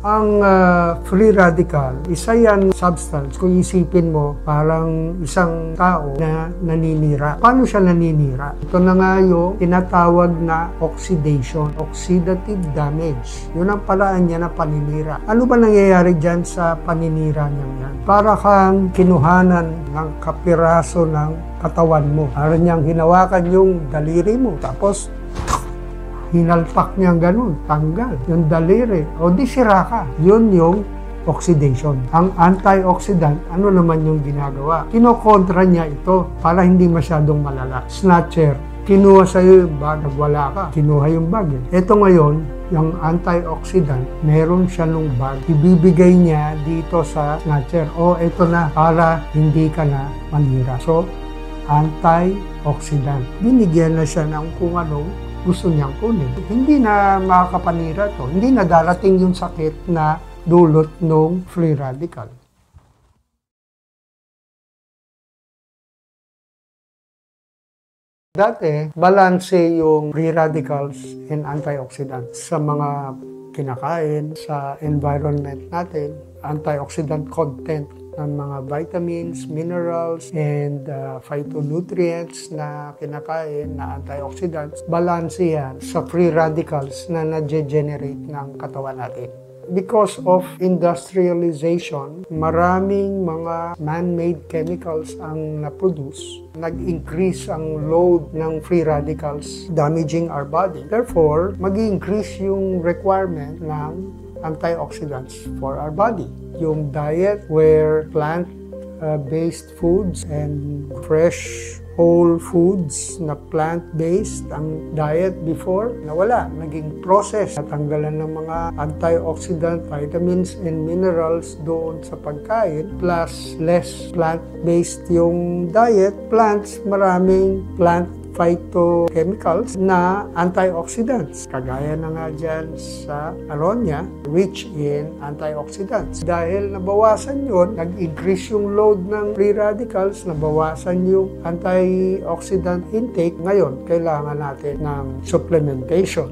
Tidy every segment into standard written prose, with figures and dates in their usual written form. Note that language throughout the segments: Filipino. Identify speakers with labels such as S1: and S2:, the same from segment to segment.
S1: Ang free radical, isa yan substance. Kung isipin mo, parang isang tao na naninira. Paano siya naninira? Ito na nga yung tinatawag na oxidation, oxidative damage. Yun ang paraan niya na paninira. Ano ba nangyayari dyan sa paninira niya yan? Para kang kinuhanan ng kapiraso ng katawan mo. Para niyang hinawakan yung daliri mo. Tapos, hinalpak niya ganun, tanggal yung daliri, o di sira ka. Yun yung oxidation. Ang antioxidant, ano naman yung ginagawa? Kinokontra niya ito para hindi masyadong malala. Snatcher, kinuha sa'yo yung bag, nagwala ka, kinuha yung bag. Ito ngayon, yung antioxidant, meron siya nung bag. Ibibigay niya dito sa snatcher. O, ito na, para hindi ka na manira. So, antioxidant. Binigyan na siya ng kung anong gusto niyang kunin. Hindi na makakapanira to. Hindi na darating yung sakit na dulot ng free radical. Dati, balanse yung free radicals and antioxidants sa mga kinakain, sa environment natin, antioxidant content ng mga vitamins, minerals, and phytonutrients na kinakain na antioxidants, balanse yan sa free radicals na na-generate ng katawan natin. Because of industrialization, maraming mga man-made chemicals ang na-produce. Nag-increase ang load ng free radicals, damaging our body. Therefore, mag-increase yung requirement ng antioxidants for our body. Yung diet where plant-based foods and fresh whole foods na plant-based ang diet before, nawala. Naging process. Natanggalan ng mga antioxidant, vitamins, and minerals doon sa pagkain. Plus, less plant-based yung diet. Plants, maraming plant phytochemicals na antioxidants. Kagaya na nga dyan sa aronia, rich in antioxidants. Dahil nabawasan yun, nag-increase yung load ng free radicals, nabawasan yung antioxidant intake. Ngayon, kailangan natin ng supplementation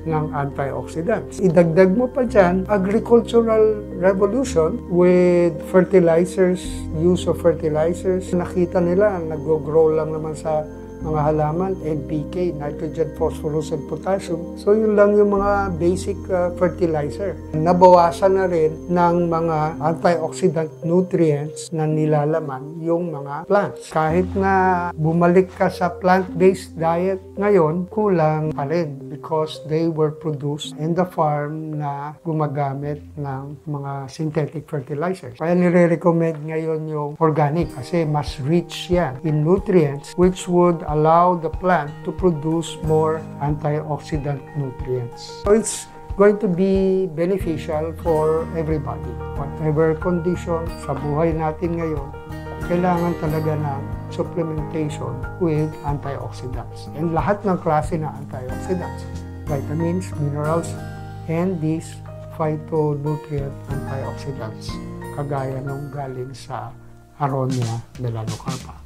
S1: ng antioxidants. Idagdag mo pa dyan, agricultural revolution with fertilizers, use of fertilizers. Nakita nila, nag-grow lang naman sa mga halaman, NPK, nitrogen, phosphorus, and potassium. So, yun lang yung mga basic fertilizer. Nabawasan na rin ng mga antioxidant nutrients na nilalaman yung mga plants. Kahit na bumalik ka sa plant-based diet ngayon, kulang pa rin because they were produced in the farm na gumagamit ng mga synthetic fertilizers. Kaya nire-recommend ngayon yung organic kasi mas rich yan in nutrients which would allow the plant to produce more antioxidant nutrients. So it's going to be beneficial for everybody. Whatever condition sa buhay natin ngayon, kailangan talaga ng supplementation with antioxidants. And lahat ng klase ng antioxidants, vitamins, minerals, and these phytonutrient antioxidants, kagaya ng galing sa Aronia melanocarpa.